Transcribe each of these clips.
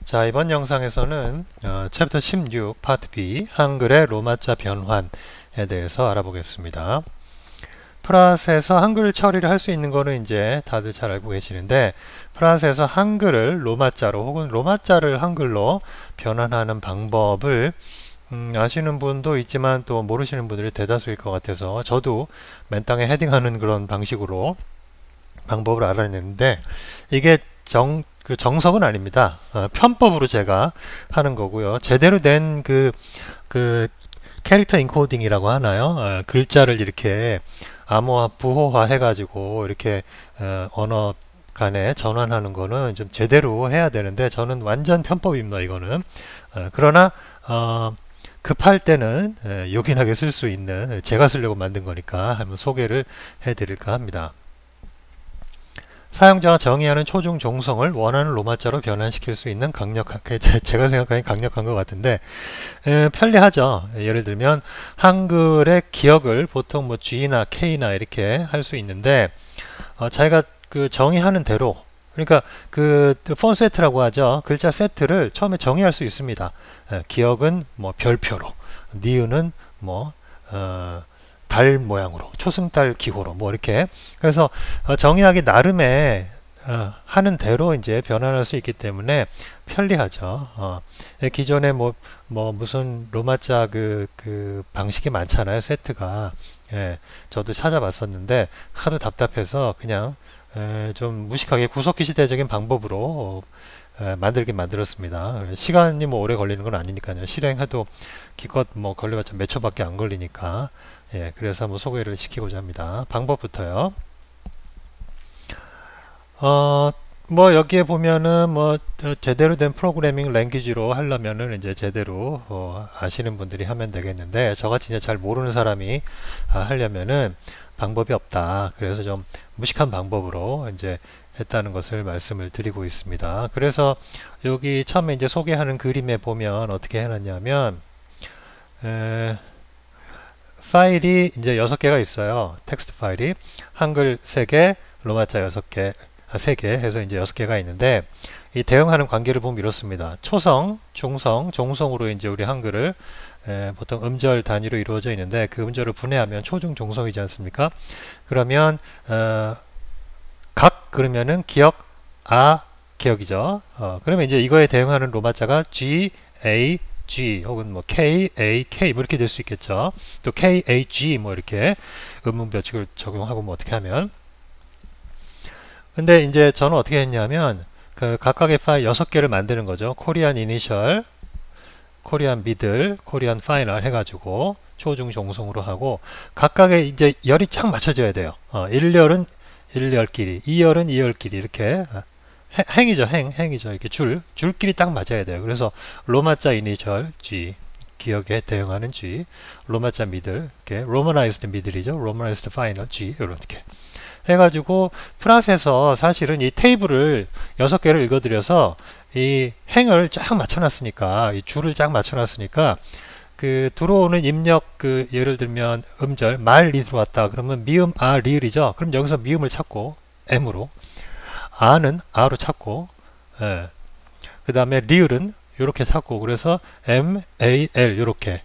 자, 이번 영상에서는 챕터 16 파트 B 한글의 로마자 변환에 대해서 알아보겠습니다. 프랑스에서 한글 처리를 할 수 있는 거는 이제 다들 잘 알고 계시는데, 프랑스에서 한글을 로마자로 혹은 로마자를 한글로 변환하는 방법을 아시는 분도 있지만 또 모르시는 분들이 대다수일 것 같아서 저도 맨땅에 헤딩하는 그런 방식으로 방법을 알아냈는데, 이게 정석은 아닙니다. 편법으로 제가 하는 거고요. 제대로 된 캐릭터 인코딩이라고 하나요? 글자를 이렇게 암호화, 부호화 해가지고 이렇게 언어 간에 전환하는 거는 좀 제대로 해야 되는데, 저는 완전 편법입니다, 이거는. 그러나 급할 때는 요긴하게 쓸 수 있는, 제가 쓰려고 만든 거니까 한번 소개를 해드릴까 합니다. 사용자가 정의하는 초중 종성을 원하는 로마자로 변환시킬 수 있는 제가 생각하기엔 강력한 것 같은데, 편리하죠. 예를 들면 한글의 기억을 보통 뭐 G나 K나 이렇게 할 수 있는데, 자기가 정의하는 대로, 그러니까 폰 세트라고 하죠. 글자 세트를 처음에 정의할 수 있습니다. 기억은 뭐 별표로, 니은은 뭐 달 모양으로, 초승달 기호로, 뭐 이렇게. 그래서 정의하기 나름의 하는 대로 이제 변환할 수 있기 때문에 편리하죠. 기존에 무슨 로마자 방식이 많잖아요, 세트가. 저도 찾아봤었는데 하도 답답해서 그냥 좀 무식하게 구석기 시대적인 방법으로 만들긴 만들었습니다. 시간이 뭐 오래 걸리는 건 아니니까요. 실행해도 기껏 뭐 걸려봤자 몇 초밖에 안 걸리니까. 그래서 한번 소개를 시키고자 합니다. 방법부터요. 뭐 여기에 보면은 제대로 된 프로그래밍 랭귀지로 하려면은 이제 제대로 아시는 분들이 하면 되겠는데, 저같이 이제 잘 모르는 사람이 하려면은 방법이 없다. 그래서 좀 무식한 방법으로 이제 했다는 것을 말씀을 드리고 있습니다. 그래서 여기 처음에 이제 소개하는 그림에 보면 어떻게 해놨냐면, 파일이 이제 6개가 있어요. 텍스트 파일이 한글 3개, 로마자 6개, 3개 해서 이제 6개가 있는데, 이 대응하는 관계를 보면 이렇습니다. 초성, 중성, 종성으로 이제 우리 한글을 보통 음절 단위로 이루어져 있는데, 그 음절을 분해하면 초중 종성이지 않습니까? 그러면 그러면은 기억, 기억이죠. 그러면 이제 이거에 대응하는 로마자가 G, A, G 혹은 뭐 K, A, K 뭐 이렇게 될 수 있겠죠. 또 K, A, G 뭐 이렇게 음문 벼칙을 적용하고 뭐 어떻게 하면. 근데 이제 저는 어떻게 했냐면 각각의 파일 6개를 만드는 거죠. 코리안 이니셜, 코리안 미들, 코리안 파이널 해가지고 초중 종성으로 하고, 각각의 이제 열이 쫙 맞춰져야 돼요. 1열은 1열끼리, 2열은 2열끼리 이렇게 행이죠. 이렇게 줄끼리 딱 맞아야 돼요. 그래서 로마자 이니셜 G, 기억에 대응하는 G, 로마자 미들, 이렇게 로머나이즈드 미들이죠. 로머나이즈드 파이널 G, 이렇게 해가지고, 프랑스에서 사실은 이 테이블을 6개를 읽어드려서 이 행을 쫙 맞춰놨으니까, 이 줄을 쫙 맞춰놨으니까, 들어오는 입력, 예를 들면 음절 말리 들어왔다 그러면 미음 리을이죠. 그럼 여기서 미음을 찾고 M으로, 아는 아로 찾고, 그 다음에 리을은 이렇게 찾고, 그래서 M, A, L 이렇게.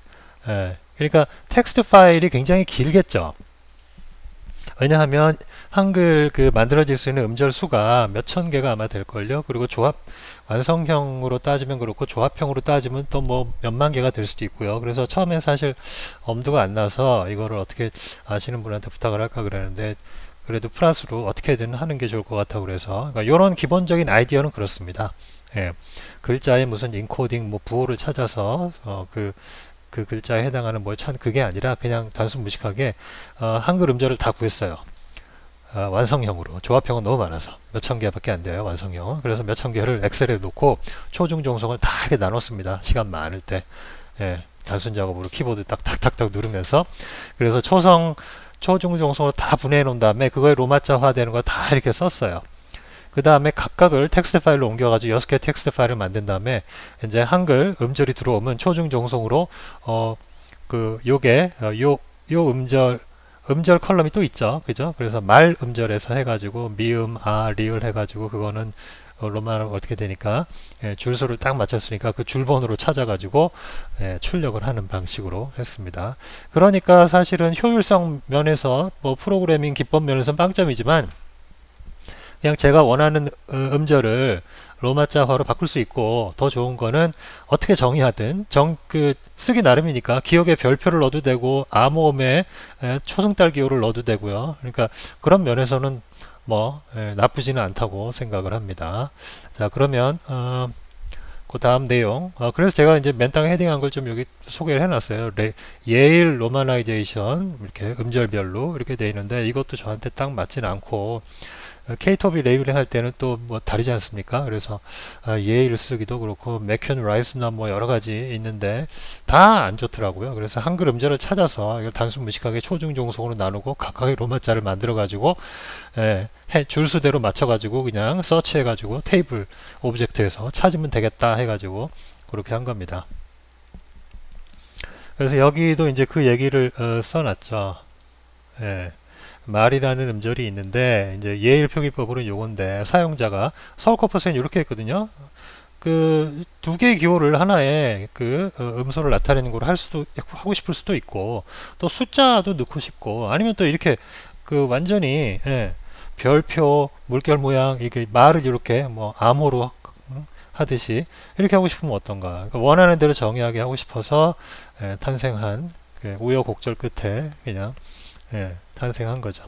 그러니까 텍스트 파일이 굉장히 길겠죠. 왜냐하면 한글 만들어질 수 있는 음절 수가 몇천 개가 아마 될걸요. 그리고 완성형으로 따지면 그렇고, 조합형으로 따지면 또 뭐 몇만 개가 될 수도 있고요. 그래서 처음엔 사실 엄두가 안 나서 이거를 어떻게 아시는 분한테 부탁을 할까 그러는데, 그래도 플러스로 어떻게든 하는 게 좋을 것 같아고 그래서, 그러니까 이런 기본적인 아이디어는 그렇습니다. 글자에 무슨 인코딩, 부호를 찾아서 그 글자에 해당하는 그게 아니라 그냥 단순 무식하게 한글 음절을 다 구했어요. 완성형으로. 조합형은 너무 많아서 몇천 개밖에 안 돼요, 완성형. 그래서 몇천 개를 엑셀에 놓고 초중 종성을 다 이렇게 나눴습니다. 시간 많을 때. 단순 작업으로 키보드 탁탁탁탁 누르면서. 그래서 초중 종성으로 다 분해해 놓은 다음에 그거에 로마자화 되는 거 다 이렇게 썼어요. 그 다음에 각각을 텍스트 파일로 옮겨가지고 6개 텍스트 파일을 만든 다음에 이제 한글 음절이 들어오면 초중 종성으로 요 음절 컬럼이 또 있죠. 그죠? 그래서 말 음절에서 해가지고 미음, 리을 해가지고 그거는 로마나가 어떻게 되니까 줄수를 딱 맞췄으니까 그 줄번호로 찾아가지고 출력을 하는 방식으로 했습니다. 그러니까 사실은 효율성 면에서 뭐 프로그래밍 기법 면에서 빵점이지만 그냥 제가 원하는 음절을 로마자화로 바꿀 수 있고, 더 좋은 거는 어떻게 정의하든 쓰기 나름이니까 기억에 별표를 넣어도 되고 암호음에 초승달 기호를 넣어도 되고요. 그러니까 그런 면에서는 뭐 나쁘지는 않다고 생각을 합니다. 자, 그러면 그 다음 내용. 그래서 제가 이제 맨땅에 헤딩한 걸 좀 여기 소개를 해놨어요. 예일 로마나이제이션 이렇게 음절별로 이렇게 돼 있는데, 이것도 저한테 딱 맞지는 않고 K톱이 레이블링 할 때는 또 뭐 다르지 않습니까? 그래서 예일 쓰기도 그렇고 맥현 라이스나 뭐 여러 가지 있는데 다 안 좋더라고요. 그래서 한글 음절을 찾아서 이걸 단순 무식하게 초중 종속으로 나누고 각각의 로마자를 만들어 가지고 줄수대로 맞춰 가지고 그냥 서치해 가지고 테이블 오브젝트에서 찾으면 되겠다 해 가지고 그렇게 한 겁니다. 그래서 여기도 이제 그 얘기를 써놨죠. 말이라는 음절이 있는데, 이제 예일 표기법으로는 요건데, 사용자가 서울 커퍼스는 이렇게 했거든요. 그 두 개의 기호를 하나에 음소를 나타내는 걸 하고 싶을 수도 있고, 또 숫자도 넣고 싶고, 아니면 또 이렇게 완전히 별표, 물결 모양, 이게 말을 이렇게 뭐 암호로 하듯이 이렇게 하고 싶으면 어떤가. 그러니까 원하는 대로 정의하게 하고 싶어서 탄생한 우여곡절 끝에 그냥 탄생한 거죠.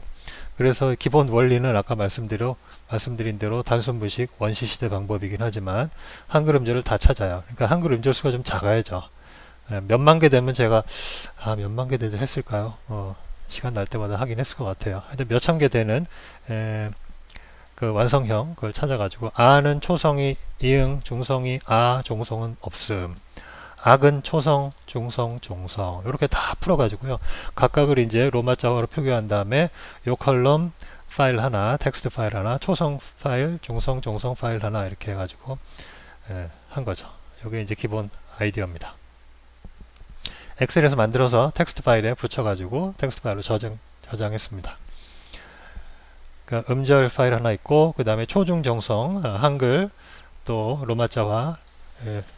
그래서 기본 원리는 아까 말씀드린 대로 단순 무식 원시 시대 방법이긴 하지만 한글 음절을 다 찾아요. 그러니까 한글 음절 수가 좀 작아야죠. 몇만 개 되면 제가 몇만 개 되도 했을까요? 시간 날 때마다 하긴 했을 것 같아요. 하여튼 몇천 개 되는 그 완성형 그걸 찾아가지고 아는 초성이 이응, 중성이 종성은 없음. 악은 초성, 중성, 종성 이렇게 다 풀어가지고요. 각각을 이제 로마자화로 표기한 다음에 요 컬럼 파일 하나, 텍스트 파일 하나, 초성 파일, 중성, 종성 파일 하나 이렇게 해가지고 한 거죠. 이게 이제 기본 아이디어입니다. 엑셀에서 만들어서 텍스트 파일에 붙여가지고 텍스트 파일로 저장했습니다. 그러니까 음절 파일 하나 있고 그 다음에 초중, 정성, 한글 또 로마자화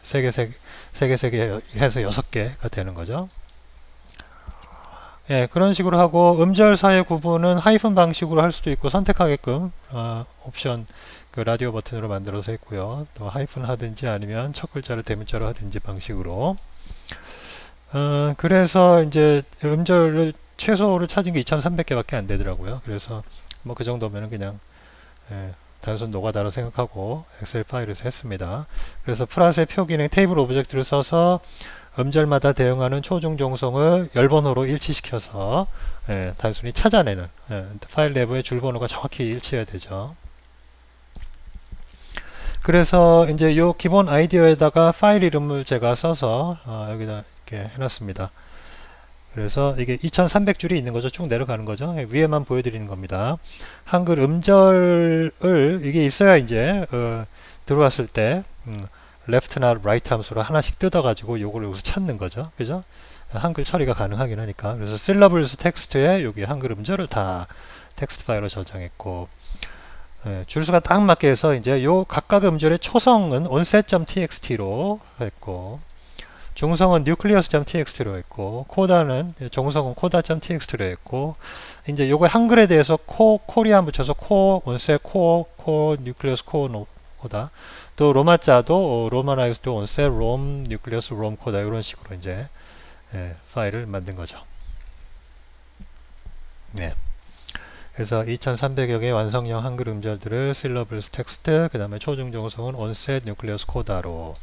세 개 해서 6개가 되는 거죠. 그런 식으로 하고 음절 사이의 구분은 하이픈 방식으로 할 수도 있고 선택하게끔 옵션 라디오 버튼으로 만들어서 했고요. 또 하이픈 하든지 아니면 첫 글자를 대문자로 하든지 방식으로 그래서 이제 음절을 최소를 찾은 게 2300개밖에 안 되더라고요. 그래서 뭐 그 정도면은 그냥 단순 노가다로 생각하고 엑셀 파일에서 했습니다. 그래서 플러스의 표기능 테이블 오브젝트를 써서 음절마다 대응하는 초중 종성을 열번호로 일치시켜서 단순히 찾아내는 파일 내부의 줄번호가 정확히 일치해야 되죠. 그래서 이제 요 기본 아이디어에다가 파일 이름을 제가 써서 여기다 이렇게 해놨습니다. 그래서 이게 2300줄이 있는 거죠. 쭉 내려가는 거죠. 위에만 보여드리는 겁니다. 한글 음절을 이게 있어야 이제 들어왔을 때 left나 right 함수로 하나씩 뜯어가지고 요걸 여기서 찾는 거죠. 그죠? 한글 처리가 가능하긴 하니까. 그래서 syllables 텍스트에 여기 한글 음절을 다 텍스트 파일로 저장했고 줄수가 딱 맞게 해서 이제 요 각각 음절의 초성은 onset.txt로 했고 중성은 nucleus.txt로 했고 코다는 종성은 coda.txt로 했고 이제 요거 한글에 대해서 코리안 붙여서 onset, nucleus, coda 또 로마자도 romanized onset, rom, nucleus, rom, coda 이런 식으로 이제 파일을 만든 거죠. 네. 그래서 2300여 개의 완성형 한글 음절들을 syllables 텍스트 그 다음에 초중 종성은 onset, nucleus, coda로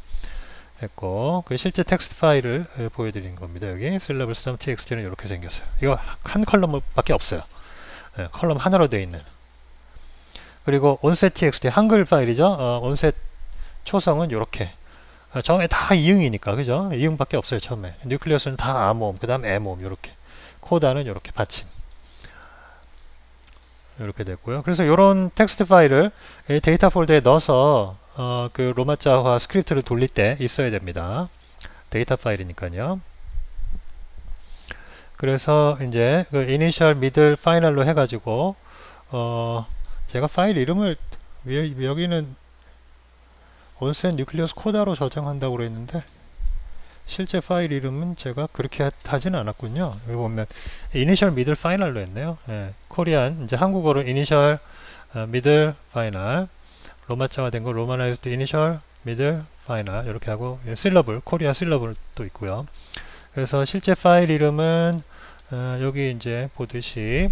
했고 그 실제 텍스트 파일을 보여드린 겁니다. 여기 syllables.txt는 이렇게 생겼어요. 이거 한 컬럼밖에 없어요. 컬럼 하나로 되어 있는. 그리고 onset.txt 한글 파일이죠. onset 초성은 이렇게 처음에 다 이응이니까 그죠? 이응밖에 없어요. 처음에 nucleus는 다 암호음 그 다음 애모음 이렇게 코다는 이렇게 받침 이렇게 됐고요. 그래서 이런 텍스트 파일을 데이터 폴더에 넣어서 그 로마자화 스크립트를 돌릴 때 있어야 됩니다. 데이터 파일이니까요. 그래서 이제 그 이니셜, 미들, 파이널로 해가지고 제가 파일 이름을 여기는 온센 뉴클리어스 코다로 저장한다고 그랬는데 실제 파일 이름은 제가 그렇게 하지는 않았군요. 여기 보면 이니셜 미들 파이널로 했네요. 예, 코리안 이제 한국어로 이니셜 미들 파이널, 로마자가 된 거 로마나이즈드 이니셜 미들 파이널 이렇게 하고, 예, 실러블 코리안 실러블도 있고요. 그래서 실제 파일 이름은 여기 이제 보듯이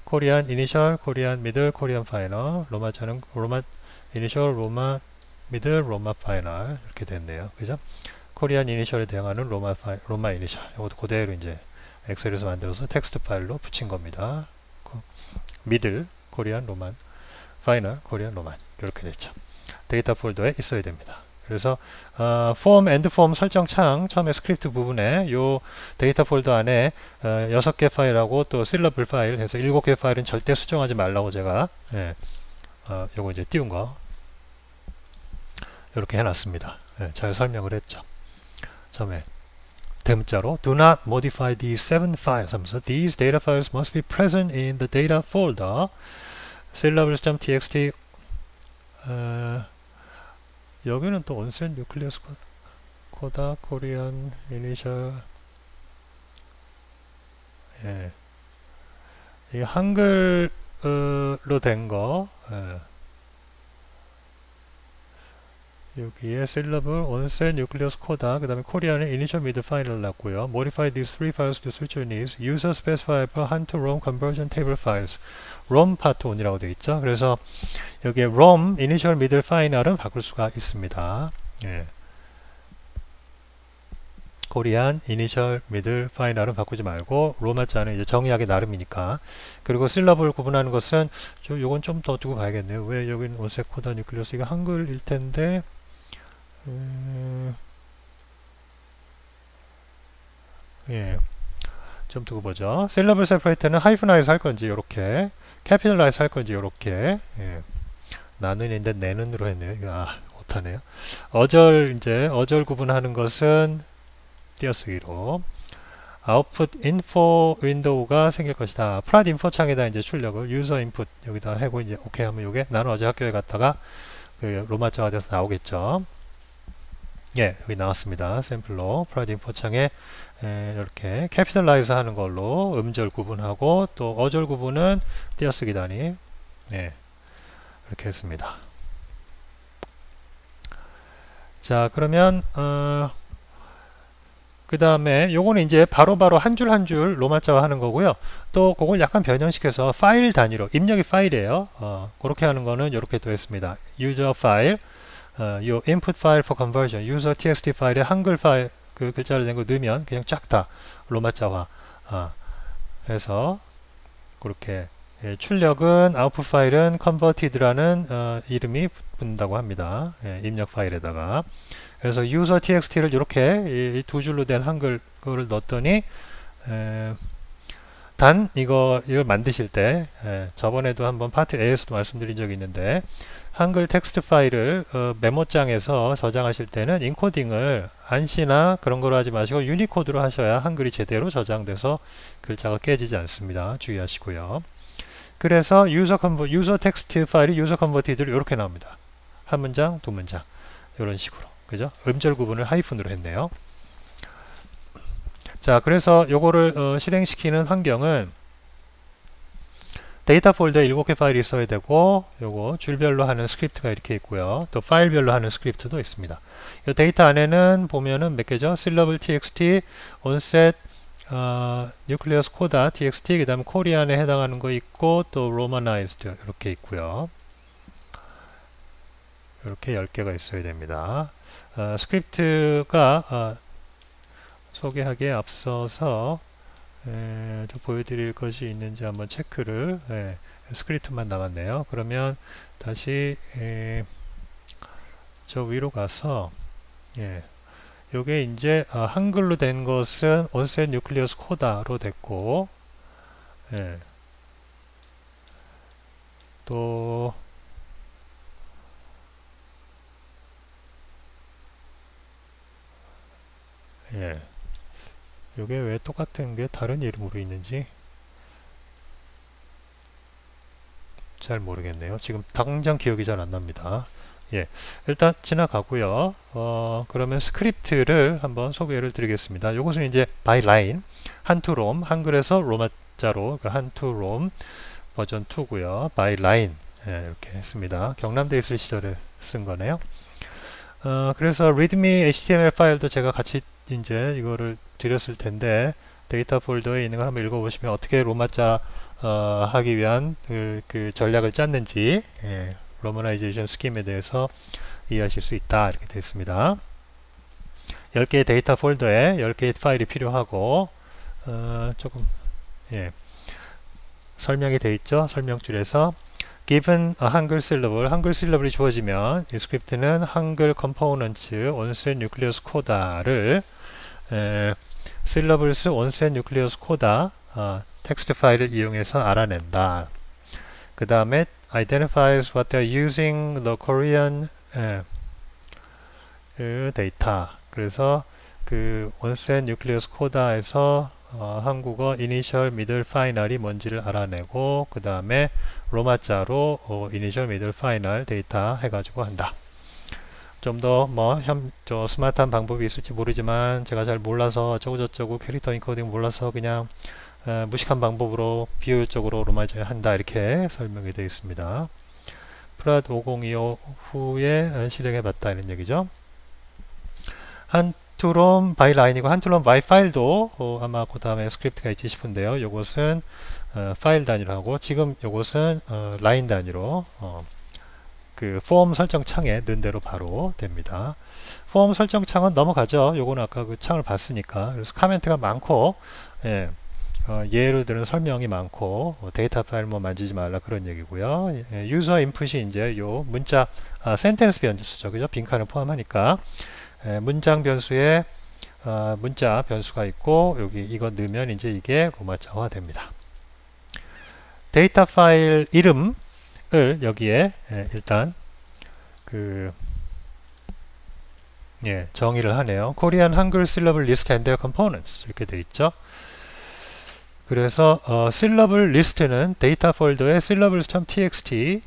코리안 이니셜 코리안 미들 코리안 파이널, 로마자는 로마 이니셜 로마 미들 로마 파이널 이렇게 됐네요. 그죠? 코리안 이니셜에 대항하는 로마 이니셜, 이것도 그대로 이제 엑셀에서 만들어서 텍스트 파일로 붙인 겁니다. 미들 코리안 로만 파이널 코리안 로만 이렇게 됐죠. 데이터 폴더에 있어야 됩니다. 그래서 폼 엔드 폼 설정 창 처음에 스크립트 부분에 요 데이터 폴더 안에 6개 파일하고 또 실러블 파일 해서 7개 파일은 절대 수정하지 말라고 제가 요거 이제 띄운 거 이렇게 해놨습니다. 예, 잘 설명을 했죠. 처음에 대문자로 Do not modify these 7 files 하면서 These data files must be present in the data folder syllables.txt. 여기는 또 온센 뉴클리어스 코다 코리안 이니셜, 예, 이 한글로 된 거, 예. 여기에 syllable 온센 뉴클리어스 코다 그 다음에 코리안은 initial middle final 났고요. modify these 3 files to suit your needs. user specifiable han to rom conversion table files. rom part 1이라고 되어 있죠. 그래서 여기에 rom initial middle final은 바꿀 수가 있습니다. 예. 코리안 이니셜 미들 파이널은 바꾸지 말고 로마자는 이제 정의하기 나름이니까. 그리고 실러블 구분하는 것은 요건 좀 더 두고 봐야겠네요. 왜 여기는 온센 코다 뉴클리어스, 이거 한글일 텐데 예, 좀 두고 보죠. 셀러블 세퍼레이터는 하이프나이즈 할 건지 요렇게, 캐피탈라이즈 할 건지 요렇게, 예. 나는인데 내는으로 했네요. 이거 못하네요. 어절 구분하는 것은 띄어쓰기로. 아웃풋 인포 윈도우가 생길 것이다. 프랏 인포 창에다 이제 출력을 유저 인풋 여기다 하고 이제 오케이 하면 요게 나는 어제 학교에 갔다가 그 로마자가 돼서 나오겠죠. 예, 여기 나왔습니다. 샘플로 프랏 인포 창에 이렇게 캐피탈라이즈 하는 걸로 음절 구분하고 또 어절 구분은 띄어쓰기 단위, 예, 이렇게 했습니다. 자, 그러면 그 다음에 요거는 이제 바로바로 한 줄 한 줄 로마자화 하는 거고요. 또 그걸 약간 변형시켜서 파일 단위로, 입력이 파일이에요. 그렇게 하는 거는 이렇게 또 했습니다. user 파일, 요 input file for conversion, user txt 파일에 한글 파일 그 글자를 낸 거 넣으면 그냥 쫙 다 로마자화 해서 그렇게, 예, 출력은 아웃풋 파일은 converted라는 이름이 붙는다고 합니다. 예, 입력 파일에다가. 그래서 user txt를 이렇게 이 두 줄로 된 한글 그거를 넣었더니 단 이걸 만드실 때, 저번에도 한번 파트 A에서도 말씀드린 적이 있는데 한글 텍스트 파일을 메모장에서 저장하실 때는 인코딩을 안시나 그런 거로 하지 마시고 유니코드로 하셔야 한글이 제대로 저장돼서 글자가 깨지지 않습니다. 주의하시고요. 그래서 유저 텍스트 파일이 유저 컨버티드로 이렇게 나옵니다. 한 문장, 두 문장 이런 식으로, 그죠? 음절 구분을 하이픈으로 했네요. 자, 그래서 요거를 실행시키는 환경은 데이터 폴더에 7개 파일이 있어야 되고, 요거 줄별로 하는 스크립트가 이렇게 있고요. 또 파일별로 하는 스크립트도 있습니다. 이 데이터 안에는 보면은 몇 개죠? syllable txt, onset, nucleus coda txt, 그 다음에 코리안에 해당하는 거 있고, 또 romanized 이렇게 있고요. 이렇게 10개가 있어야 됩니다. 스크립트가 소개하기에 앞서서 또 보여드릴 것이 있는지 한번 체크를, 스크립트만 남았네요. 그러면 다시 저 위로 가서, 요게 이제 한글로 된 것은 온셋 뉴클리어스 코다로 됐고, 또 요게 왜 똑같은 게 다른 이름으로 있는지 잘 모르겠네요. 지금 당장 기억이 잘 안 납니다. 예, 일단 지나가고요. 그러면 스크립트를 한번 소개를 드리겠습니다. 이것은 이제 by line 한투 롬 한글에서 로마자로 그러니까 한투 롬 버전 2고요. by line 예, 이렇게 했습니다. 경남대 있을 시절에 쓴 거네요. 그래서 readme HTML 파일도 제가 같이 이제 이거를 드렸을 텐데 데이터 폴더에 있는 걸 한번 읽어보시면 어떻게 로마자 하기 위한 그 전략을 짰는지 예, 로머나이제이션 스킴에 대해서 이해하실 수 있다 이렇게 되어 있습니다. 10개의 데이터 폴더에 10개의 파일이 필요하고 조금 예, 설명이 되어 있죠. 설명줄에서 given a 한글 syllable, 한글 syllable이 주어지면 이 스크립트는 한글 components onset nucleus coda를 syllables onset nucleus coda 텍스트 파일을 이용해서 알아낸다. 그 다음에 identifies what they're using the Korean data. 그래서 그 onset nucleus coda에서 한국어 initial, middle, final이 뭔지를 알아내고 그 다음에 로마자로 initial, middle, final 데이터 해가지고 한다. 좀 더 저 스마트한 방법이 있을지 모르지만 제가 잘 몰라서 어쩌고저쩌고 캐릭터 인코딩 몰라서 그냥 무식한 방법으로 비효율적으로 로마자 한다 이렇게 설명이 되어 있습니다. 프랏 5025 후에 실행해 봤다 이런 얘기죠. 한투롬 바이 라인이고 한투롬 바이 파일도 아마 그 다음에 스크립트가 있지 싶은데요. 이것은 파일 단위로 하고 지금 이것은 라인 단위로 그 폼 설정 창에 넣은 대로 바로 됩니다. 폼 설정 창은 넘어가죠. 요거는 아까 그 창을 봤으니까. 그래서 코멘트가 많고 예, 예를 들은 설명이 많고 데이터 파일 뭐 만지지 말라 그런 얘기고요. 예, 유저 인풋이 이제 요 문자 센텐스 변수죠. 그죠? 빈칸을 포함하니까 문장 변수에 문자 변수가 있고 여기 이거 넣으면 이제 이게 로마자화 됩니다. 데이터 파일 이름을 여기에 일단 정의를 하네요. Korean 한글 syllable list and their components 이렇게 돼 있죠. 그래서 syllable list는 데이터 폴더에 syllables.txt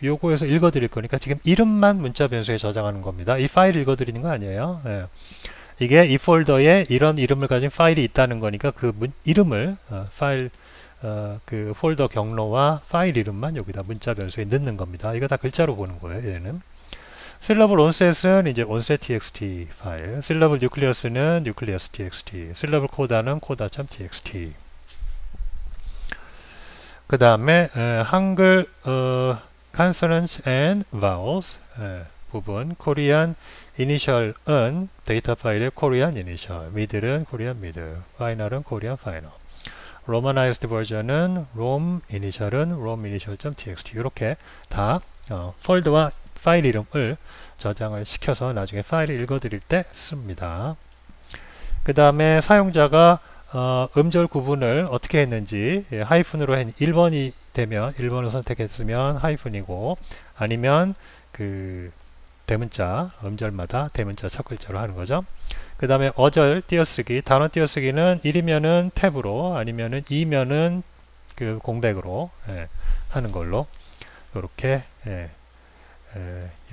요거에서 읽어드릴 거니까 지금 이름만 문자 변수에 저장하는 겁니다. 이 파일 읽어드리는 거 아니에요. 예. 이게 이 폴더에 이런 이름을 가진 파일이 있다는 거니까 그 이름을 파일 그 폴더 경로와 파일 이름만 여기다 문자 변수에 넣는 겁니다. 이거 다 글자로 보는 거예요. 얘는 syllable onset은 이제 onset.txt 파일, syllable nucleus는 nucleus.txt, syllable coda는 coda.txt. 그 다음에 한글 consonants and vowels 부분 Korean initial은 데이터 파일의 Korean initial, middle은 Korean middle, final은 Korean final. romanized 버전은 rom initial은 rom initial.txt 이렇게 다 폴더와 파일 이름을 저장을 시켜서 나중에 파일을 읽어드릴 때 씁니다. 그 다음에 사용자가 음절 구분을 어떻게 했는지 하이픈으로 1번이 되면 1번을 선택했으면 하이픈이고 아니면 그 대문자 음절마다 대문자 첫 글자로 하는 거죠. 그 다음에 어절 띄어쓰기 단어 띄어쓰기는 1이면은 탭으로 아니면은 2면은 그 공백으로 하는 걸로 이렇게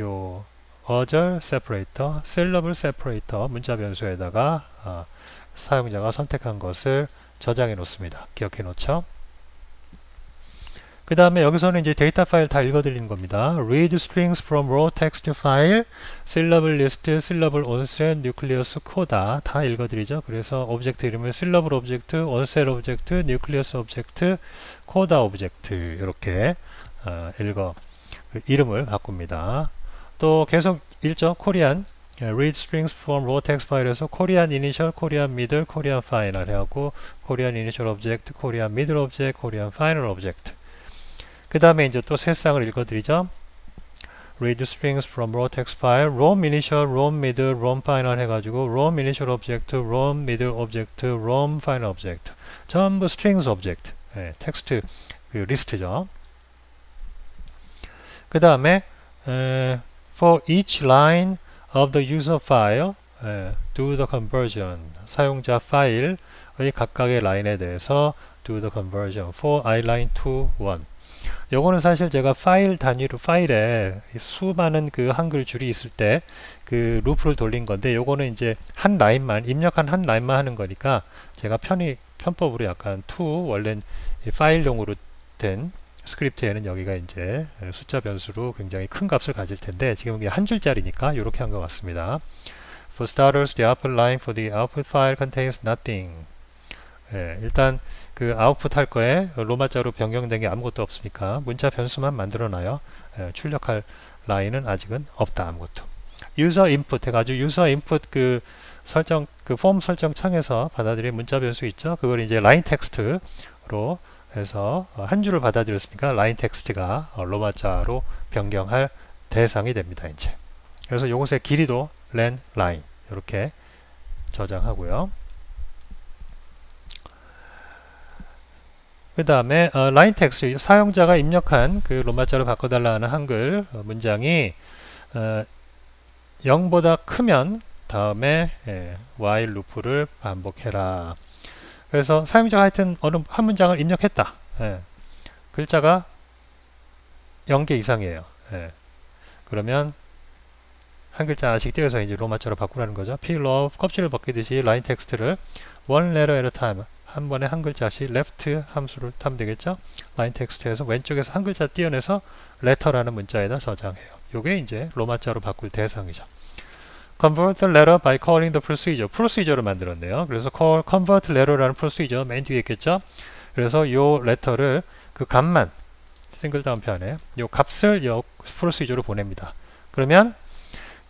요 어절 세퍼레이터, syllable 세퍼레이터 문자 변수에다가 사용자가 선택한 것을 저장해 놓습니다. 기억해 놓죠. 그 다음에 여기서는 이제 데이터 파일 다 읽어드리는 겁니다. Read strings from raw text file, syllable list, syllable onset, nucleus, coda 다 읽어드리죠. 그래서 오브젝트 이름을 syllable object, onset object, nucleus object, coda object 이렇게 이름을 바꿉니다. 또 계속 읽죠. Korean read strings from raw text 파일에서 Korean initial, Korean middle, Korean final 하고 Korean initial object, Korean middle object, Korean final object. 그 다음에 이제 또 세 쌍을 읽어드리죠. read strings from raw text file, rom initial, rom middle, rom final 해가지고 rom initial object, rom middle object, rom final object 전부 strings object 텍스트 그 리스트죠. 그 다음에 for each line of the user file do the conversion 사용자 파일의 각각의 라인에 대해서 do the conversion for iline to 1 요거는 사실 제가 파일 단위로 파일에 수많은 그 한글 줄이 있을 때 그 루프를 돌린 건데, 요거는 이제 한 라인만 입력한 한 라인만 하는 거니까 제가 편법으로 약간 원래 파일용으로 된 스크립트에는 여기가 이제 숫자 변수로 굉장히 큰 값을 가질 텐데, 지금 이게 한 줄짜리니까 이렇게 한 것 같습니다. For starters, the output line for the output file contains nothing. 예, 일단 그 아웃풋 할 거에 로마자로 변경된 게 아무것도 없으니까 문자 변수만 만들어놔요. 예, 출력할 라인은 아직은 없다, 아무것도. 유저 인풋 해가지고 유저 인풋 그 설정, 그 폼 설정 창에서 받아들인 문자 변수 있죠. 그걸 이제 라인 텍스트로 해서 한 줄을 받아들였으니까 라인 텍스트가 로마자로 변경할 대상이 됩니다. 이제 그래서 요것의 길이도 len line 이렇게 저장하고요. 그 다음에 라인 텍스트, 사용자가 입력한 그 로마자로 바꿔달라는 한글 문장이 0보다 크면 다음에 while 루프를 반복해라. 그래서 사용자가 하여튼 어느 한 문장을 입력했다. 글자가 0개 이상이에요. 그러면 한 글자 하나씩 띄워서 이제 로마자로 바꾸라는 거죠. peel off, 껍질을 벗기듯이 라인 텍스트를 one letter at a time, 한 번에 한 글자씩 left 함수를 타면 되겠죠. 라인 텍스트에서 왼쪽에서 한 글자 띄어내서 letter라는 문자에다 저장해요. 요게 이제 로마자로 바꿀 대상이죠. convert the letter by calling the procedure. procedure를 만들었네요. 그래서 convert letter라는 procedure 맨 뒤에 있겠죠. 그래서 요 letter를 그 값만 싱글 다운표안에 요 값을 요 procedure로 보냅니다. 그러면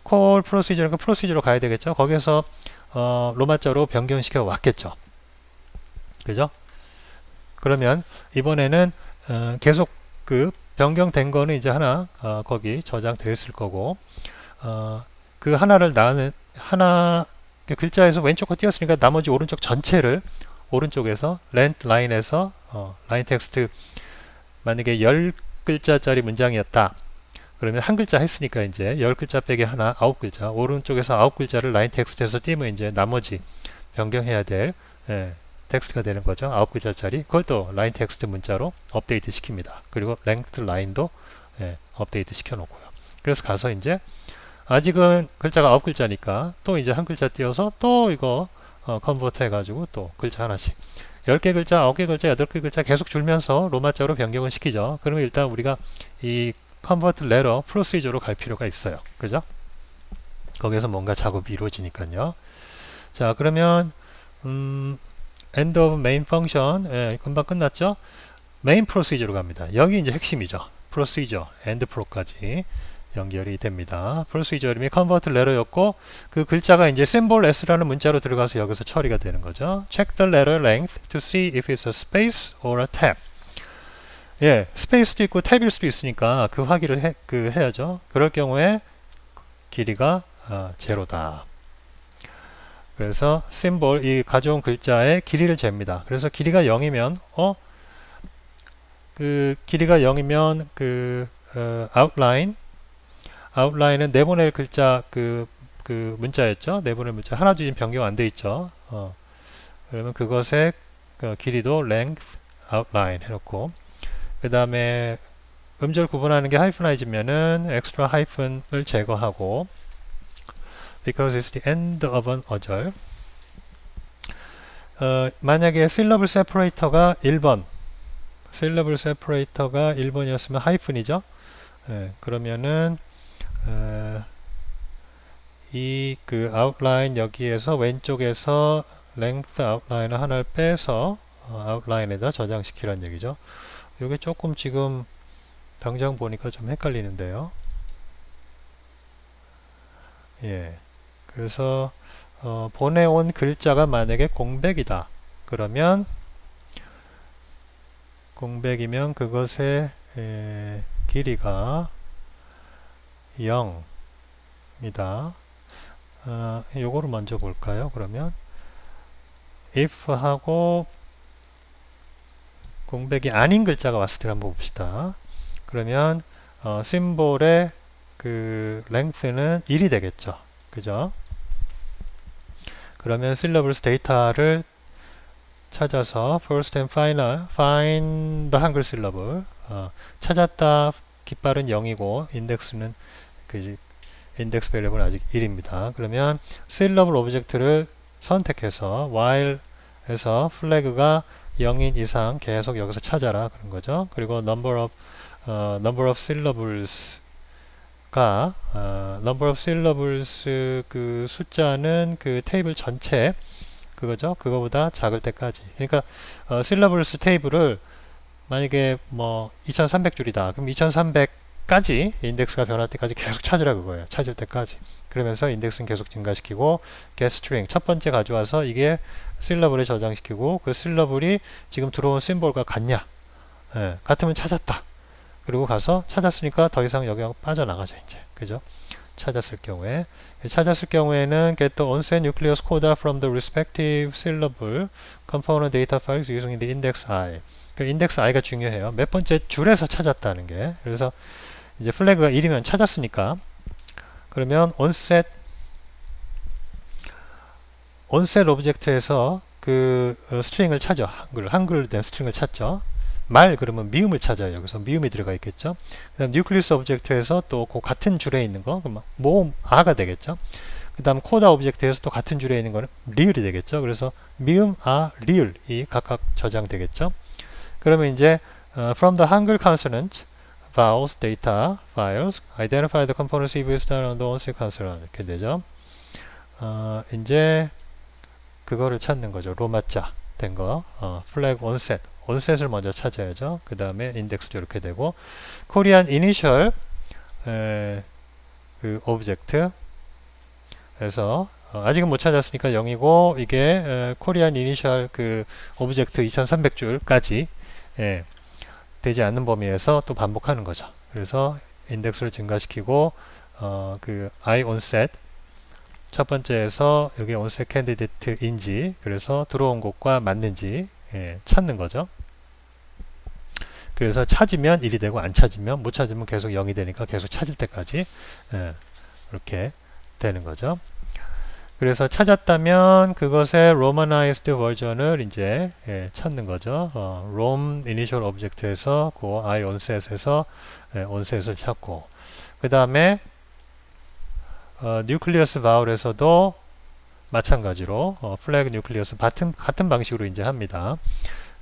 call procedure가 procedure로 가야 되겠죠. 거기서 로마자로 변경시켜 왔겠죠. 그죠? 그러면 이번에는 계속 그 변경된 거는 이제 하나 거기 저장되어 있을 거고, 그 하나를 하나 글자에서 왼쪽 거 띄었으니까 나머지 오른쪽 전체를 오른쪽에서 라인에서 라인 텍스트, 만약에 10글자짜리 문장이었다. 그러면 한 글자 했으니까 이제 10글자 빼기 하나 9글자, 오른쪽에서 9글자를 라인 텍스트에서 띄면 이제 나머지 변경해야 될 텍스트가 되는 거죠. 9글자짜리. 그걸 또 라인 텍스트 문자로 업데이트 시킵니다. 그리고 랭트 라인도 업데이트 시켜 놓고요. 그래서 가서 이제 아직은 글자가 9글자니까 또 이제 한 글자 띄워서 또 이거 컨버트 해가지고 또 글자 하나씩 10개 글자, 9개 글자, 8개 글자 계속 줄면서 로마자로 변경을 시키죠. 그러면 일단 우리가 이 convert letter procedure로 갈 필요가 있어요. 그죠? 거기에서 뭔가 작업이 이루어지니까요. 자, 그러면 end of main function, 금방 끝났죠? main procedure로 갑니다. 여기 이제 핵심이죠. procedure, end pro까지 연결이 됩니다. procedure 이름이 convert letter였고, 그 글자가 이제 symbol s라는 문자로 들어가서 여기서 처리가 되는 거죠. check the letter length to see if it's a space or a tab. 예, 스페이스도 있고 탭일 수도 있으니까 그 확인을 해야죠. 그럴 경우에 길이가 제로다. 그래서 심볼, 이 가져온 글자의 길이를 잽니다. 그래서 길이가 0이면 그 길이가 0이면 그 outline은 내보낼 글자 그 문자였죠. 내보낼 문자 하나도 지금 변경 안 돼 있죠. 그러면 그것의 길이도 length outline 해놓고, 그 다음에 음절 구분하는 게 하이픈하이즈면은 extra hyphen을 제거하고, because it's the end of an 어절. 만약에 syllable separator가 1번, syllable separator가 1번이었으면 하이픈이죠. 그러면은 이 그 outline 여기에서 왼쪽에서 length outline을 하나를 빼서 outline에다 저장시키라는 얘기죠. 이게 조금 지금 당장 보니까 좀 헷갈리는데요. 예. 그래서 보내온 글자가 만약에 공백이다. 그러면 공백이면 그것의 길이가 0이다. 요거를 먼저 볼까요? 그러면 if 하고 공백이 아닌 글자가 왔을 때 한번 봅시다. 그러면 심볼의 그 length는 1이 되겠죠. 그죠? 그러면 syllables 데이터를 찾아서 first and final, find the 한글 syllable, 찾았다 깃발은 0이고 인덱스는 그 인덱스 베리어블은 아직 1입니다. 그러면 syllable 오브젝트를 선택해서 while에서 flag가 0인 이상 계속 여기서 찾아라 그런 거죠. 그리고 number of syllables가 number of syllables 그 숫자는 그 테이블 전체 그거죠. 그거보다 작을 때까지. 그러니까 syllables 테이블을 만약에 뭐 2300줄이다. 그럼 2300까지 인덱스가 변할 때까지 계속 찾으라 그거예요. 찾을 때까지. 그러면서 인덱스는 계속 증가시키고 getString 첫 번째 가져와서 이게 syllable에 저장시키고 그 syllable이 지금 들어온 심볼과 같냐? 예, 같으면 찾았다. 그리고 가서 찾았으니까 더 이상 여기 빠져나가죠. 이제. 그죠? 찾았을 경우에는 get the onset nucleus coda from the respective syllable component data files using the index i. 그 index i가 중요해요. 몇 번째 줄에서 찾았다는 게. 그래서 이제 플래그가 1이면 찾았으니까 그러면 onset 오브젝트에서 그 스트링을 찾아. 한글된 스트링을 찾죠. 말 그러면 미음을 찾아요. 여기서 미음이 들어가 있겠죠. 그 다음 뉴클리우스 오브젝트에서 또 그 같은 줄에 있는 거 그럼 모음 아가 되겠죠. 그 다음 코다 오브젝트에서 또 같은 줄에 있는 거는 리을이 되겠죠. 그래서 미음, 아, 리을이 각각 저장되겠죠. 그러면 이제 from the Hangul consonant vowels data files identify the components if it's done on the onset consonant 이렇게 되죠. 이제 그거를 찾는 거죠. 로마자 된 거. flag onset을 먼저 찾아야죠. 그 다음에 인덱스도 이렇게 되고 코리안 이니셜 그 오브젝트 에서 아직은 못 찾았으니까 0이고 이게 코리안 이니셜 그 오브젝트 2300줄까지 되지 않는 범위에서 또 반복하는 거죠. 그래서 인덱스를 증가시키고 그 I onset 첫 번째에서 여기 onset candidate인지 그래서 들어온 곳과 맞는지 찾는 거죠. 그래서 찾으면 1이 되고 안 찾으면 못 찾으면 계속 0이 되니까 계속 찾을 때까지 이렇게 되는 거죠. 그래서 찾았다면 그것의 romanized 버전을 이제 찾는 거죠. rom initial object에서 그 I onset에서 onset을 찾고 그 다음에 nucleus vowel에서도 마찬가지로 flag nucleus 같은 방식으로 이제 합니다.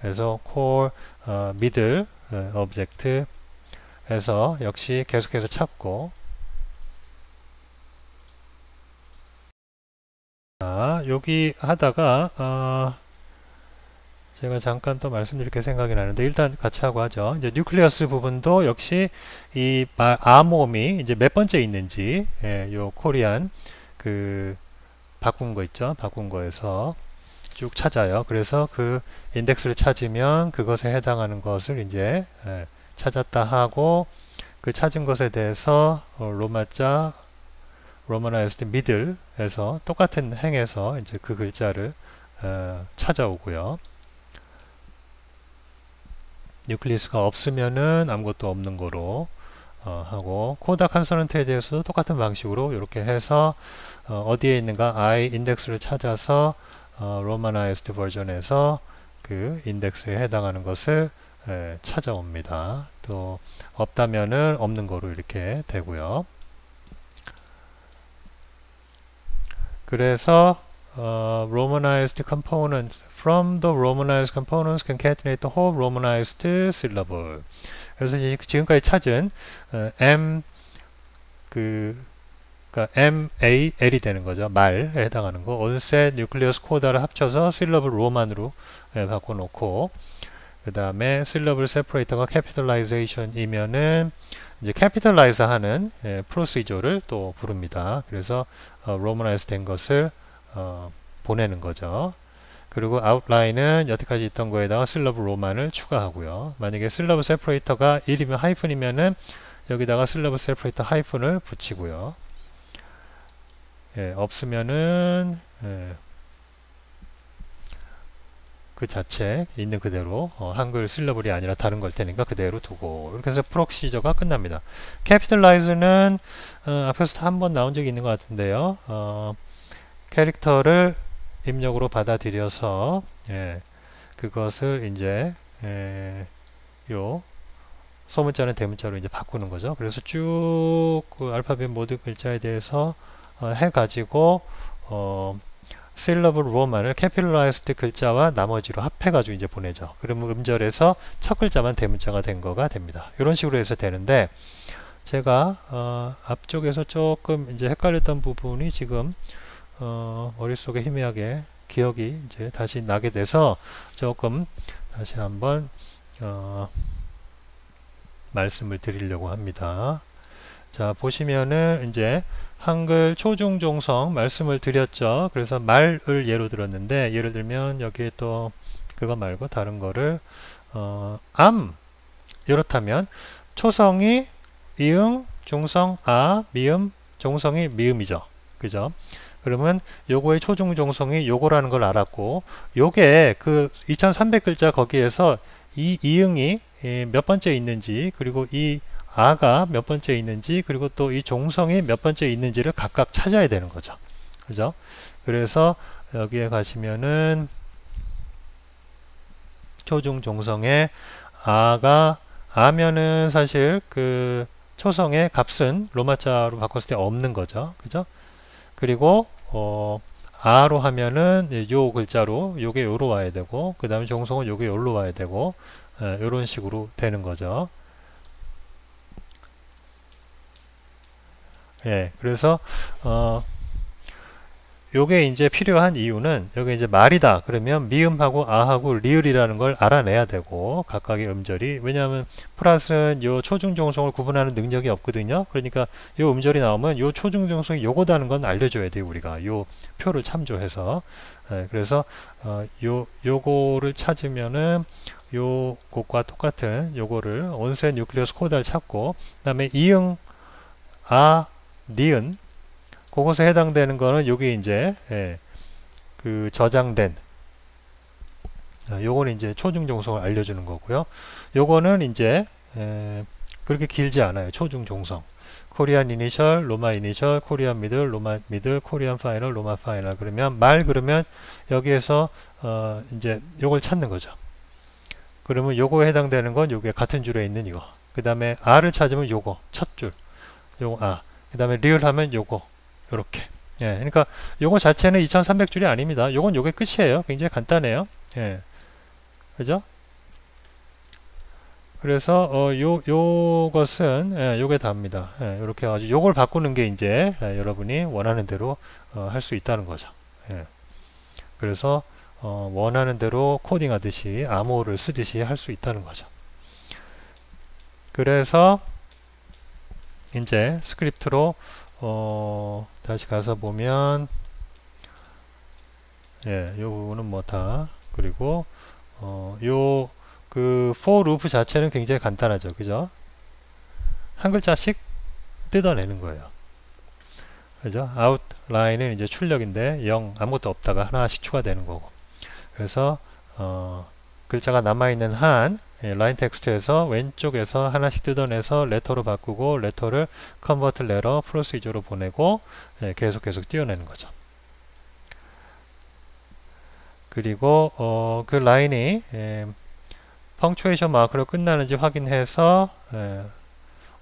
그래서 core middle object에서 역시 계속해서 찾고 여기 하다가 제가 잠깐 또 말씀드릴 게 생각이 나는데 일단 같이 하고 하죠. 이제 뉴클리어스 부분도 역시 이 모음이 이제 몇 번째 있는지 요 코리안 그 바꾼 거 있죠. 바꾼 거에서 쭉 찾아요. 그래서 그 인덱스를 찾으면 그것에 해당하는 것을 이제 찾았다 하고 그 찾은 것에 대해서 로마자 로마나이즈드 미들에서 똑같은 행에서 이제 그 글자를 찾아오고요. 뉴클리스가 없으면은 아무것도 없는 거로 하고 코다 컨소넌트에 대해서도 똑같은 방식으로 이렇게 해서 어디에 있는가 I 인덱스를 찾아서 로마나이즈드 버전에서 그 인덱스에 해당하는 것을 찾아옵니다. 또 없다면은 없는 거로 이렇게 되고요. 그래서 Romanized components from the Romanized components concatenate the whole Romanized syllable. 그래서 지금까지 찾은 M 그러니까 M, A, L이 되는 거죠. 말에 해당하는 거. onset, nucleus, coda를 합쳐서 syllable 로만으로 바꿔놓고 그 다음에 syllable separator가 capitalization이면은 이제 capitalize 하는 procedure를 또 부릅니다. 그래서 romanize 된 것을 보내는 거죠. 그리고 outline은 여태까지 있던 거에다가 syllable 로만을 추가하고요. 만약에 syllable separator가 1이면 하이픈이면은 여기다가 syllable separator 하이픈을 붙이고요. 없으면은 그 자체 있는 그대로 한글 실러블이 아니라 다른 걸 테니까 그대로 두고 이렇게 해서 프로시저가 끝납니다. capitalize는 앞에서 한번 나온 적이 있는 것 같은데요. 캐릭터를 입력으로 받아들여서 그것을 이제 요 소문자는 대문자로 이제 바꾸는 거죠. 그래서 쭉 그 알파벳 모든 글자에 대해서 해가지고 syllable roman을 capitalized 글자와 나머지로 합해가지고 이제 보내죠. 그러면 음절에서 첫 글자만 대문자가 된 거가 됩니다. 이런 식으로 해서 되는데 제가 앞쪽에서 조금 이제 헷갈렸던 부분이 지금 머릿속에 희미하게 기억이 이제 다시 나게 돼서 조금 다시 한번 말씀을 드리려고 합니다. 자, 보시면은 이제 한글 초중종성 말씀을 드렸죠. 그래서 말을 예로 들었는데 예를 들면 여기에 또 그거 말고 다른 거를 이렇다면 초성이 이응, 중성 아, 미음, 종성이 미음이죠. 그죠? 그러면 요거의 초중종성이 요거라는 걸 알았고 요게 그 2300글자 거기에서 이 이응이 몇 번째 있는지 그리고 이 아가 몇 번째 있는지 그리고 또 이 종성이 몇 번째 있는지를 각각 찾아야 되는 거죠. 그죠? 그래서 여기에 가시면은 초중종성에 아면은 사실 그 초성의 값은 로마자로 바꿨을 때 없는 거죠. 그죠? 그리고 아로 하면은 요 글자로 요게 요로 와야 되고 그 다음에 종성은 요게 요로 와야 되고 요런 식으로 되는 거죠. 예, 그래서 요게 이제 필요한 이유는 여기 이제 말이다 그러면 미음하고 아하고 리을이라는 걸 알아내야 되고 각각의 음절이 왜냐하면 플러스는 요 초중종성을 구분하는 능력이 없거든요. 그러니까 요 음절이 나오면 요 초중종성이 요거다는 건 알려줘야 돼요. 우리가 요 표를 참조해서 그래서 요거를 찾으면은 요것과 똑같은 요거를 온세 뉴클리어스 코드를 찾고 그 다음에 이응 아 니은 그것에 해당되는 거는 여기 이제 그 저장된 요거는 이제 초중종성을 알려주는 거고요. 요거는 이제 그렇게 길지 않아요. 초중종성 코리안 이니셜, 로마 이니셜, 코리안 미들, 로마 미들, 코리안 파이널, 로마 파이널 그러면 말 그러면 여기에서 이제 요걸 찾는 거죠. 그러면 요거에 해당되는 건 요게 같은 줄에 있는 이거 그 다음에 R을 찾으면 요거 첫 줄 요거 아 그 다음에 리을 하면 요거 요렇게 예, 그러니까 요거 자체는 2300줄이 아닙니다. 요건 요게 끝이에요. 굉장히 간단해요. 예, 그죠? 그래서 요것은 요게 답니다. 요렇게 해가지고 요걸 바꾸는 게 이제 여러분이 원하는 대로 할 수 있다는 거죠. 예, 그래서 원하는 대로 코딩 하듯이 암호를 쓰듯이 할 수 있다는 거죠. 그래서 이제 스크립트로 다시 가서 보면 예, 요 부분은 뭐 다 그리고 요 그 for 루프 자체는 굉장히 간단하죠. 그죠? 한 글자씩 뜯어내는 거예요. 그죠? outline은 이제 출력인데 0 아무것도 없다가 하나씩 추가되는 거고. 그래서 글자가 남아있는 한 라인 텍스트에서 왼쪽에서 하나씩 뜯어내서 레터로 바꾸고 레터를 컨버트 레터 프로시저로 보내고 계속 띄워내는 거죠. 그리고 그 라인이 펑추에이션 마크로 끝나는지 확인해서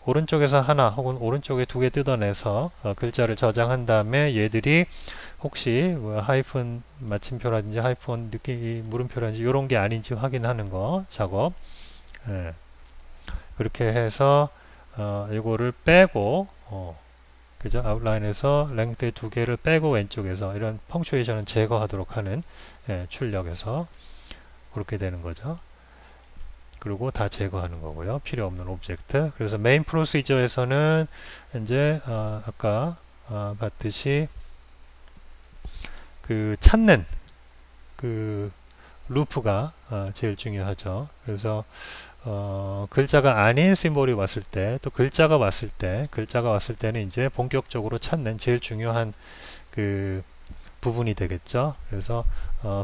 오른쪽에서 하나 혹은 오른쪽에 두 개 뜯어내서 글자를 저장한 다음에 얘들이 혹시 뭐 하이픈 마침표라든지 하이픈 물음표라든지 이런 게 아닌지 확인하는 거 작업 그렇게 해서 이거를 빼고 그죠? 아웃라인에서 랭크의 두 개를 빼고 왼쪽에서 이런 펑추에이션은 제거하도록 하는 출력에서 그렇게 되는 거죠. 그리고 다 제거하는 거고요. 필요 없는 오브젝트. 그래서 메인 프로시저에서는 이제 아까 봤듯이 그 찾는 그 루프가 제일 중요하죠. 그래서 글자가 아닌 심볼이 왔을 때 또 글자가 왔을 때는 이제 본격적으로 찾는 제일 중요한 그 부분이 되겠죠. 그래서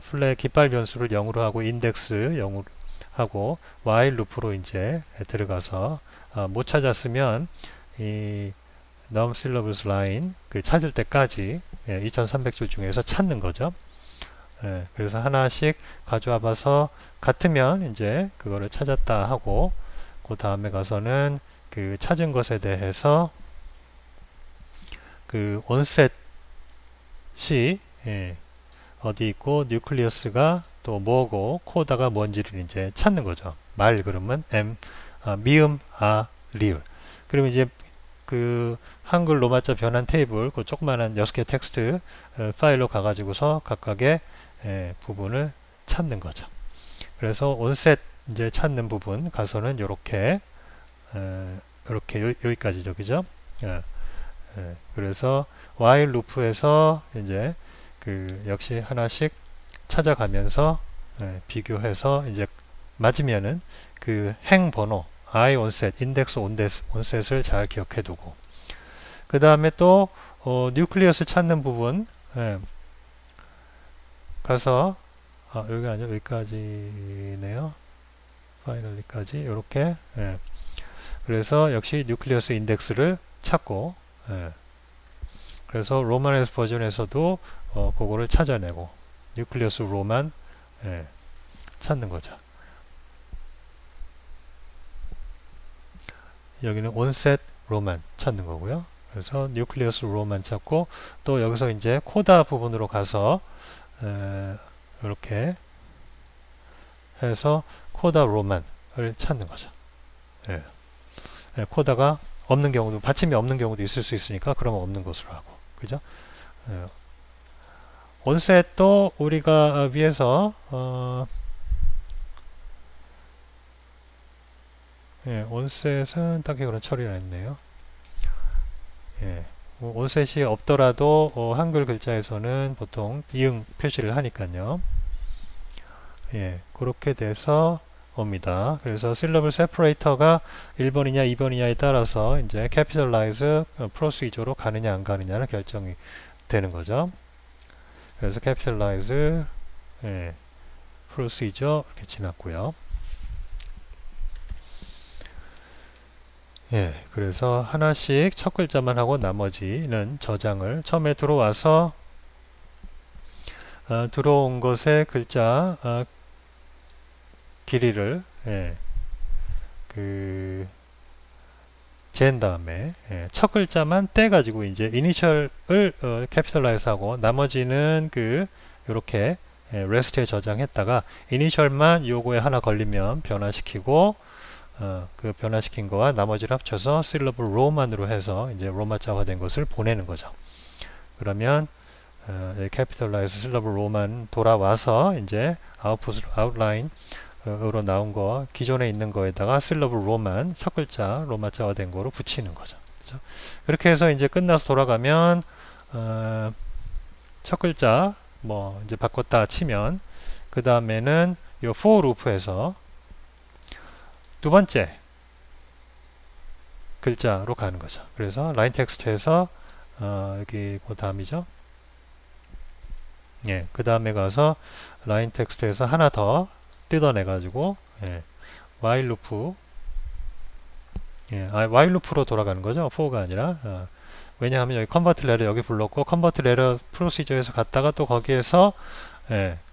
플랫 깃발 변수를 0으로 하고 인덱스 0으로 하고 while 루프로 이제 들어가서 못 찾았으면 이 num syllables line 그 찾을 때까지 2300줄 중에서 찾는 거죠. 그래서 하나씩 가져와 봐서 같으면 이제 그거를 찾았다 하고 그 다음에 가서는 그 찾은 것에 대해서 그 온셋이 예, 어디 있고 뉴클리어스가 또 뭐고 코다가 뭔지를 이제 찾는 거죠. 말 그러면 미음, 리을. 그러면 이제 그 한글 로마자 변환 테이블 그 조그만한 6개 텍스트 파일로 가가지고서 각각의 부분을 찾는 거죠. 그래서 온셋 이제 찾는 부분 가서는 요렇게 여기까지죠, 그죠? 그래서 while 루프에서 이제 그 역시 하나씩 찾아가면서 비교해서 이제 맞으면은 그 행 번호 I onset, 인덱스 onset을 잘 기억해 두고 그 다음에 또 뉴클리어스 찾는 부분 가서 여기 아니요 여기까지네요. 파이널리까지 이렇게 그래서 역시 뉴클리어스 인덱스를 찾고 그래서 로만에스 버전에서도 그거를 찾아내고 뉴클리어스 로만 찾는 거죠. 여기는 온셋 로만 찾는 거고요. 그래서 뉴클리어스 로만 찾고 또 여기서 이제 코다 부분으로 가서 이렇게 해서 코다 로만을 찾는 거죠. 코다가 없는 경우도 받침이 없는 경우도 있을 수 있으니까 그러면 없는 것으로 하고 그죠? 온셋도 우리가 위에서 온셋은 딱히 그런 처리를 안 했네요. 온셋이 없더라도 한글 글자에서는 보통 이응 표시를 하니까요. 그렇게 돼서 옵니다. 그래서 syllable separator가 1번이냐 2번이냐에 따라서 이제 capitalize procedure로 가느냐 안 가느냐는 결정이 되는 거죠. 그래서 capitalize procedure 이렇게 지났고요. 그래서 하나씩 첫 글자만 하고 나머지는 저장을 처음에 들어와서 들어온 것의 글자 길이를 잰 다음에 첫 글자만 떼가지고 이제 이니셜을 캐피털라이즈 하고 나머지는 요렇게 레스트에 저장했다가 이니셜만 요거에 하나 걸리면 변화시키고 그 변화시킨 거와 나머지를 합쳐서 syllable row만으로 해서 이제 로마자화된 것을 보내는 거죠. 그러면 capitalize syllable row만 돌아와서 이제 outline 으로 나온 거 기존에 있는 거에다가 syllable row만 첫 글자 로마자화된 거로 붙이는 거죠. 그렇죠? 그렇게 해서 이제 끝나서 돌아가면 첫 글자 뭐 이제 바꿨다 치면 그 다음에는 요 for loop에서 두 번째 글자로 가는 거죠. 그래서 라인 텍스트에서 여기 그 다음이죠. 그 다음에 가서 라인 텍스트에서 하나 더 뜯어내 가지고 while loop while loop로 돌아가는 거죠. for가 아니라 왜냐하면 여기 convert letter 여기 불렀고 convert letter procedure에서 갔다가 또 거기에서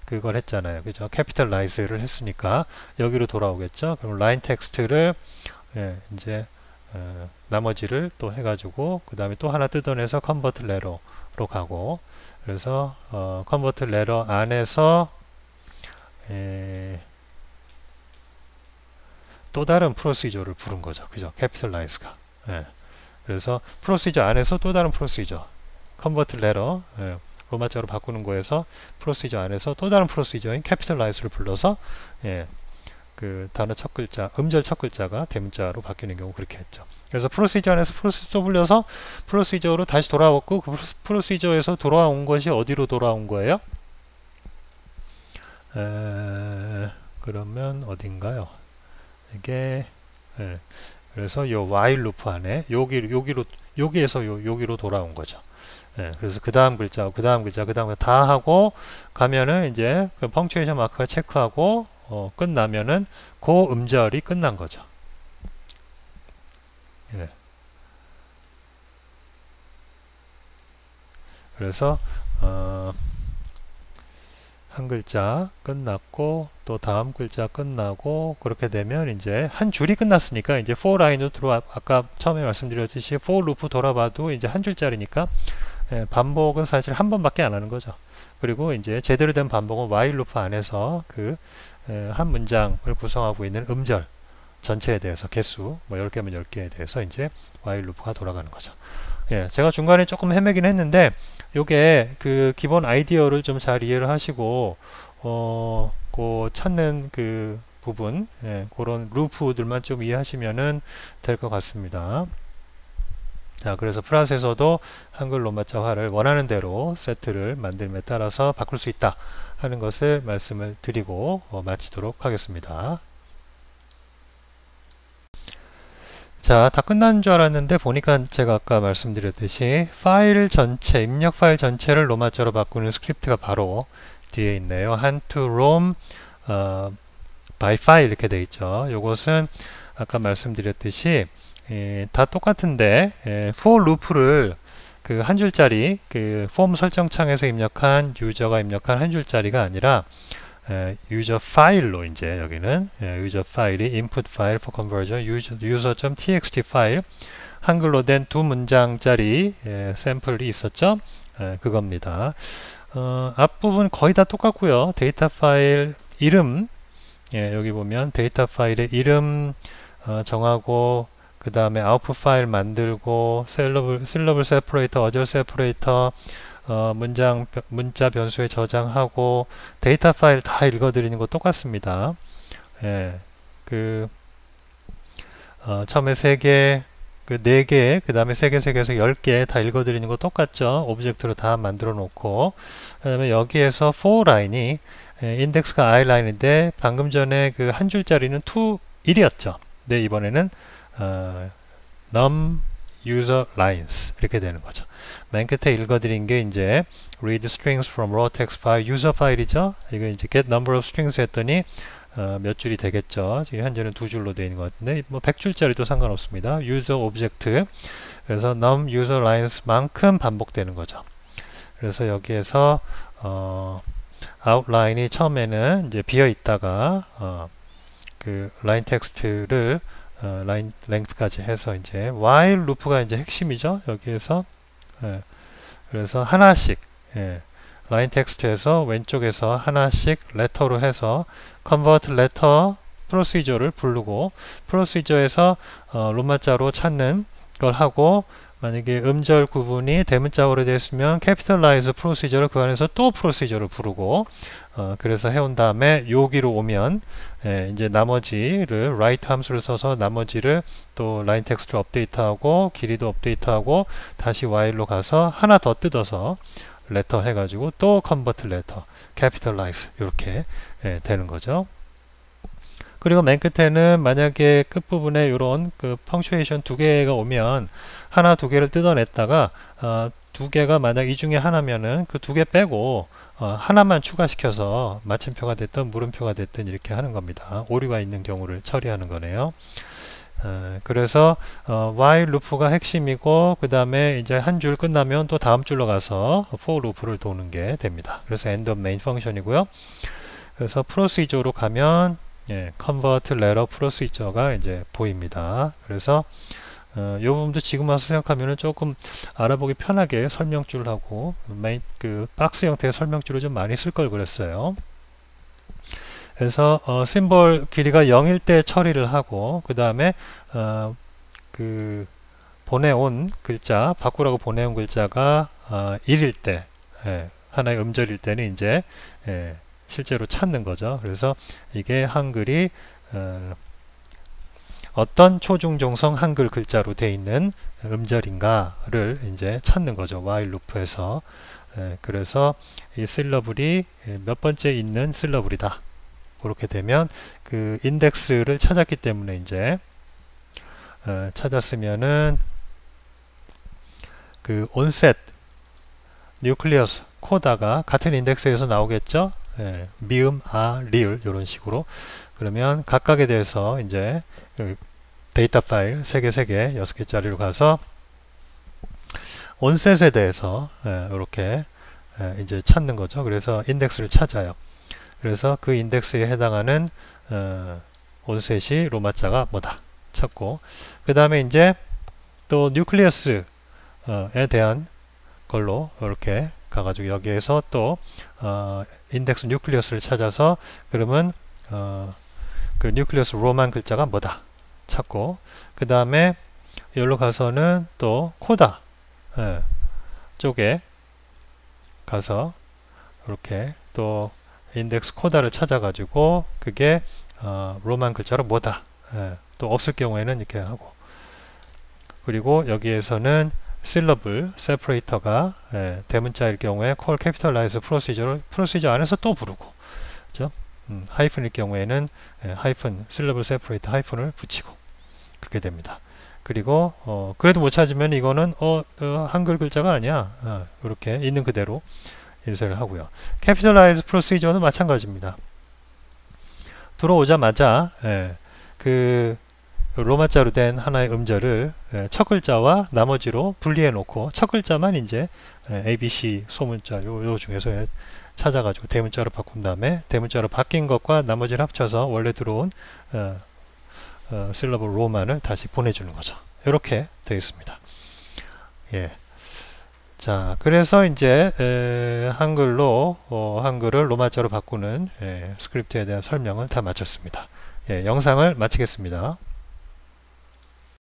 그걸 했잖아요. 그죠? capitalize를 했으니까 여기로 돌아오겠죠. 그럼 라인 텍스트를 이제 나머지를 또 해가지고 그 다음에 또 하나 뜯어내서 convert letter로 가고 그래서 convert letter 안에서 또 다른 프로시저를 부른 거죠. 그죠? capitalize가. 그래서 프로시저 안에서 또 다른 프로시저 convert letter 로마자로 바꾸는 거에서 프로시저 안에서 또 다른 프로시저인 capitalize를 불러서 그 단어 첫 글자, 음절 첫 글자가 대문자로 바뀌는 경우 그렇게 했죠. 그래서 프로시저 안에서 프로시저 불려서 프로시저로 다시 돌아왔고 그 프로시저에서 돌아온 것이 어디로 돌아온 거예요? 그러면 어딘가요? 이게 그래서 요 while loop 안에 여기에서 여기로 돌아온 거죠. 그래서 그 다음 글자, 그 다음 글자, 그 다음 글자 다 하고 가면은 이제 그 펑츄에이션 마크가 체크하고 끝나면은 그 음절이 끝난 거죠. 그래서 한 글자 끝났고 또 다음 글자 끝나고 그렇게 되면 이제 한 줄이 끝났으니까 이제 for 라인으로 들어와 아까 처음에 말씀드렸듯이 for 루프 돌아봐도 이제 한 줄짜리니까 반복은 사실 한 번밖에 안 하는 거죠. 그리고 이제 제대로 된 반복은 while 루프 안에서 그 한 문장을 구성하고 있는 음절 전체에 대해서 개수 뭐 10개면 10개에 대해서 이제 while 루프가 돌아가는 거죠. 예, 제가 중간에 조금 헤매긴 했는데 요게 그 기본 아이디어를 좀 잘 이해를 하시고 그 찾는 그 부분 그런 루프들만 좀 이해하시면은 될 것 같습니다. 자, 그래서 프랑스에서도 한글 로마자화를 원하는 대로 세트를 만듦에 따라서 바꿀 수 있다 하는 것을 말씀을 드리고 마치도록 하겠습니다. 자, 다 끝난 줄 알았는데 보니까 제가 아까 말씀드렸듯이 파일 전체, 입력 파일 전체를 로마자로 바꾸는 스크립트가 바로 뒤에 있네요. hand to roam by file 이렇게 되어 있죠. 이것은 아까 말씀드렸듯이 다 똑같은데 for 루프를 그 한 줄짜리 그 폼 설정 창에서 입력한 유저가 입력한 한 줄짜리가 아니라 유저 파일로 이제 여기는 유저 파일이 input file for conversion user.txt 파일 한글로 된 두 문장짜리 샘플이 있었죠. 그겁니다. 앞부분 거의 다 똑같고요. 데이터 파일 이름 여기 보면 데이터 파일의 이름 정하고 그 다음에 아웃풋 파일 만들고 syllable separator, 어절 separator 문자 변수에 저장하고 데이터 파일 다 읽어드리는 거 똑같습니다. 처음에 3개, 그 4개, 그 다음에 3개, 3개에서 10개 다 읽어드리는 거 똑같죠. 오브젝트로 다 만들어 놓고 그 다음에 여기에서 for 라인이 인덱스가 I 라인인데 방금 전에 그 한 줄짜리는 to 1이었죠. 근데 이번에는 num user lines 이렇게 되는 거죠. 맨 끝에 읽어드린 게 이제 read strings from raw text file user 파일이죠. 이거 이제 get number of strings 했더니 몇 줄이 되겠죠. 지금 현재는 2줄로 되어 있는 것 같은데 뭐 100줄짜리도 상관없습니다. user object 그래서 num user lines만큼 반복되는 거죠. 그래서 여기에서 outline이 처음에는 이제 비어 있다가 그 라인 텍스트를 라인 랭크까지 해서 이제 while 루프가 이제 핵심이죠. 여기에서 그래서 하나씩 라인 텍스트에서 왼쪽에서 하나씩 letter로 해서 convert letter procedure를 부르고 procedure에서 로마자로 찾는 걸 하고 만약에 음절 구분이 대문자로 됐으면 capitalize procedure를 그 안에서 또 procedure를 부르고 그래서 해온 다음에 여기로 오면 이제 나머지를 write 함수를 써서 나머지를 또 라인 텍스트를 업데이트하고 길이도 업데이트하고 다시 while로 가서 하나 더 뜯어서 letter 해가지고 또 convert letter, capitalize 이렇게 되는 거죠. 그리고 맨 끝에는 만약에 끝부분에 이런 그 펑츄에이션 2개가 오면 하나 2개를 뜯어냈다가 2개가 만약 이 중에 하나면은 그 2개 빼고 하나만 추가시켜서 마침표가 됐든 물음표가 됐든 이렇게 하는 겁니다. 오류가 있는 경우를 처리하는 거네요. 그래서 while 루프가 핵심이고 그 다음에 이제 한 줄 끝나면 또 다음 줄로 가서 for 루프를 도는 게 됩니다. 그래서 end of main function이고요. 그래서 procedure로 가면 convert letter procedure가 이제 보입니다. 그래서 이 부분도 지금 와서 생각하면 조금 알아보기 편하게 설명줄을 하고 그 박스 형태의 설명줄을 좀 많이 쓸 걸 그랬어요. 그래서 심볼 길이가 0일 때 처리를 하고 그 다음에 그 보내온 글자 바꾸라고 보내온 글자가 1일 때 하나의 음절일 때는 이제 실제로 찾는 거죠. 그래서 이게 한글이 어떤 초중종성 한글 글자로 되어 있는 음절인가를 이제 찾는 거죠. while 루프에서. 그래서 이 실러블이 몇 번째 있는 실러블이다. 그렇게 되면 그 인덱스를 찾았기 때문에 이제 찾았으면은 그 onset, nucleus, 코다가 같은 인덱스에서 나오겠죠. 미음, 리을 이런 식으로. 그러면 각각에 대해서 이제 데이터 파일 3개, 3개, 6개짜리로 가서 onset에 대해서 이렇게 이제 찾는 거죠. 그래서 인덱스를 찾아요. 그래서 그 인덱스에 해당하는 온셋이 로마자가 뭐다 찾고, 그 다음에 이제 또 뉴클리어스에 대한 걸로 이렇게 가가지고 여기에서 또 인덱스 뉴클리어스를 찾아서 그러면 그 뉴클리어스 로만 글자가 뭐다 찾고, 그 다음에 여기로 가서는 또 코다 쪽에 가서 이렇게 또 인덱스 코다를 찾아가지고 그게 로만 글자로 뭐다 또 없을 경우에는 이렇게 하고, 그리고 여기에서는 syllable separator가 대문자일 경우에 call capitalize 프로시저 안에서 또 부르고, 그죠? 하이픈일 경우에는 하이픈 syllable separator 하이픈을 붙이고 그렇게 됩니다. 그리고 그래도 못 찾으면 이거는 한글 글자가 아니야. 이렇게 있는 그대로 인쇄를 하고요. capitalize procedure는 마찬가지입니다. 들어오자마자 그 로마자로 된 하나의 음절을 첫 글자와 나머지로 분리해 놓고 첫 글자만 이제 ABC 소문자 요 중에서 찾아가지고 대문자로 바꾼 다음에 대문자로 바뀐 것과 나머지를 합쳐서 원래 들어온 실러블 로만을 다시 보내주는 거죠. 이렇게 되어 있습니다. 예. 자, 그래서 이제 한글로 한글을 로마자로 바꾸는 스크립트에 대한 설명을 다 마쳤습니다. 예, 영상을 마치겠습니다.